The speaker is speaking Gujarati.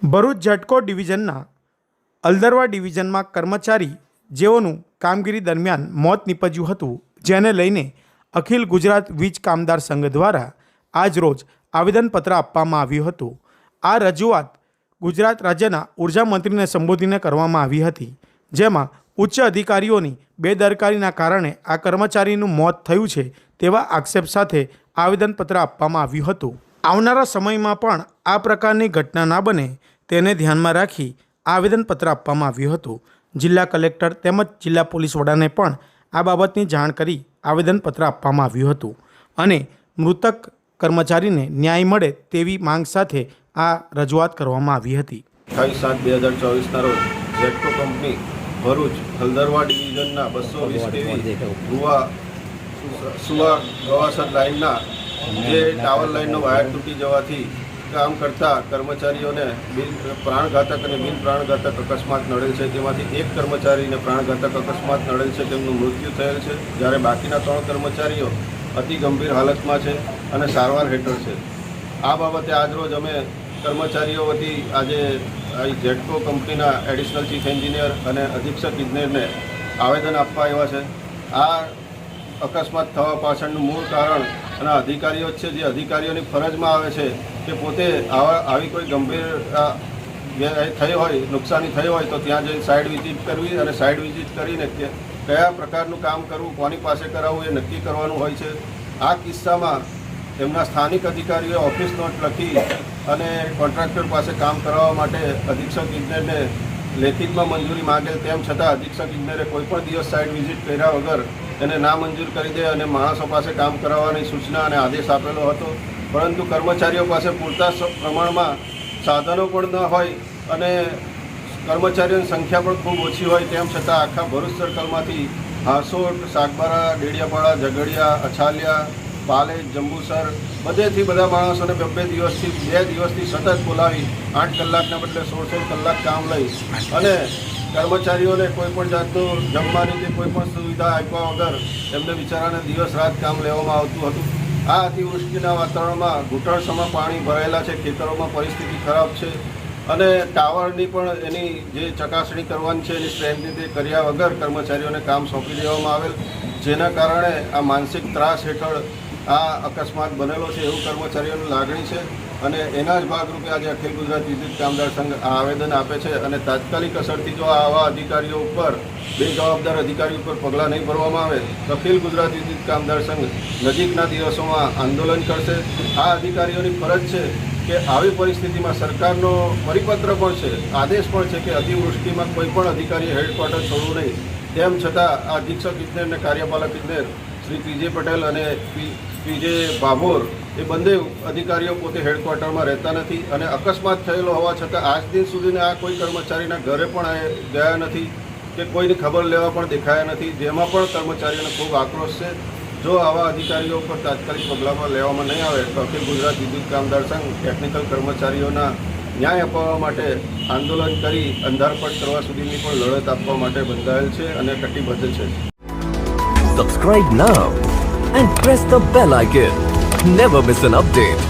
ભરૂચ ઝટકો ડિવિઝનના અલદરવા ડિવિઝનમાં કર્મચારી જેઓનું કામગીરી દરમિયાન મોત નીપજ્યું હતું, જેને લઈને અખિલ ગુજરાત વીજ કામદાર સંઘ દ્વારા આજરોજ આવેદનપત્ર આપવામાં આવ્યું હતું। આ રજૂઆત ગુજરાત રાજ્યના ઉર્જા મંત્રીને સંબોધીને કરવામાં આવી હતી, જેમાં ઉચ્ચ અધિકારીઓની બેદરકારીના કારણે આ કર્મચારીનું મોત થયું છે તેવા આક્ષેપ સાથે આવેદનપત્ર આપવામાં આવ્યું હતું। આવનારા સમયમાં પણ આ પ્રકારની ઘટના ના બને તેને ધ્યાનમાં રાખી આવેદનપત્ર આપવામાં આવ્યું હતું। જિલ્લા કલેક્ટર તેમજ જિલ્લા પોલીસ વડાને પણ આ બાબતની જાણ કરી આવેદનપત્ર આપવામાં આવ્યું હતું અને મૃતક કર્મચારીને ન્યાય મળે તેવી માંગ સાથે આ રજૂઆત કરવામાં આવી હતી। 28/7/2024ના રોજ ઝેટકો કંપની ભરૂચ હલદરવા ડિવિઝનના 220 KV સુવા ગવાસર લાઇનના જે ટાવર લાઇનનો વાયર તૂટી જવાથી કામ કરતા કર્મચારીઓને પ્રાણઘાતક અને બિન પ્રાણઘાતક અકસ્માત નડેલ છે। તેમાંથી એક કર્મચારીને પ્રાણઘાતક અકસ્માત નડેલ છે, તેમનું મૃત્યુ થયેલ છે, જ્યારે બાકીના 3 કર્મચારીઓ અતિ ગંભીર હાલતમાં છે અને સારવાર હેઠળ છે। આ બાબતે આજરોજ અમે કર્મચારીઓ વતી આજે ઝેટકો કંપનીના એડિશનલ ચીફ એન્જિનિયર અને અધિક્ષક ઇજનેરને આવેદન આપવા આવ્યા છે। આ અકસ્માત થવા પાછળનું મૂળ કારણ અને અધિકારીઓ જ છે, જે અધિકારીઓની ફરજમાં આવે છે કે પોતે આવી કોઈ ગંભીર થઈ હોય, નુકસાની થઈ હોય તો ત્યાં જઈને સાઇડ વિઝિટ કરવી અને સાઇડ વિઝિટ કરીને કયા પ્રકારનું કામ કરવું, કોની પાસે કરાવવું એ નક્કી કરવાનું હોય છે। આ કિસ્સામાં એમના સ્થાનિક અધિકારીઓએ ઓફિસ નોટ લખી અને કોન્ટ્રાક્ટર પાસે કામ કરાવવા માટે અધિક્ષક ઇજનેરને લેખિતમાં મંજૂરી માંગેલ, તેમ છતાં અધિક્ષક ઇજનેરે કોઈપણ દિવસ સાઇટ વિઝિટ કર્યા વગર એને નામંજૂર કરી દે અને માણસો પાસે કામ કરાવવાની સૂચના અને આદેશ આપેલો હતો। પરંતુ કર્મચારીઓ પાસે પૂરતા પ્રમાણમાં સાધનો પણ ન હોય અને કર્મચારીઓની સંખ્યા પણ ખૂબ ઓછી હોય, તેમ છતાં આખા ભરૂચ સર્કલમાંથી હાંસોટ, સાગબારા, ડેડિયાપાડા, ઝઘડિયા, અછાલિયા, પાલેજ, જંબુસર બધેથી બધા માણસોને 2 દિવસથી સતત બોલાવી 8 કલાકના બદલે 16 કલાક કામ લઈ અને કર્મચારીઓને કોઈપણ જાતનું જમવાની કે કોઈપણ સુવિધા આપ્યા વગર એમને બિચારાને દિવસ રાત કામ લેવામાં આવતું હતું। આ અતિવૃષ્ટિના વાતાવરણમાં ઘૂંટણસમાં પાણી ભરાયેલા છે, ખેતરોમાં પરિસ્થિતિ ખરાબ છે અને ટાવરની પણ એની જે ચકાસણી કરવાની છે એની સ્ટ્રેન્થની તે કર્યા વગર કર્મચારીઓને કામ સોંપી દેવામાં આવેલ, જેના કારણે આ માનસિક ત્રાસ હેઠળ આ અકસ્માત બનેલો છે એવું કર્મચારીઓની લાગણી છે અને એના જ ભાગરૂપે આજે અખિલ ગુજરાત વિદ્યુત કામદાર સંઘ આ આવેદન આપે છે અને તાત્કાલિક અસરથી જો આવા અધિકારીઓ ઉપર, બેજવાબદાર અધિકારીઓ ઉપર પગલાં નહીં ભરવામાં આવે તો અખિલ ગુજરાત વિદ્યુત કામદાર સંઘ નજીકના દિવસોમાં આંદોલન કરશે। આ અધિકારીઓની ફરજ છે કે આવી પરિસ્થિતિમાં સરકારનો પરિપત્ર પણ છે, આદેશ પણ છે કે અતિવૃષ્ટિમાં કોઈ પણ અધિકારીએ હેડક્વાર્ટર છોડવું નહીં, તેમ છતાં આ અધિક્ષક ઇજનેર અને કાર્યપાલક ઇજનેર શ્રી પીજે પટેલ અને પીજે ભાભોર એ બંને અધિકારીઓ પોતે હેડક્વાર્ટરમાં રહેતા નથી અને અકસ્માત થયેલો હોવા છતાં આજ દિન સુધીને આ કોઈ કર્મચારીના ઘરે પણ ગયા નથી કે કોઈની ખબર લેવા પણ દેખાયા નથી, જેમાં પણ કર્મચારીઓને ખૂબ આક્રોશ છે। જો આવા અધિકારીઓ પર તાત્કાલિક પગલાં લેવામાં નહીં આવે તો અખિલ ગુજરાત વિદ્યુત કામદાર સંઘ ટેકનિકલ કર્મચારીઓના ન્યાય અપાવવા માટે આંદોલન કરી અંધારપટ કરવા સુધીની પણ લડત આપવા માટે બંધાયેલ છે અને કટિબદ્ધ છે। Subscribe now and press the bell icon. Never miss an update.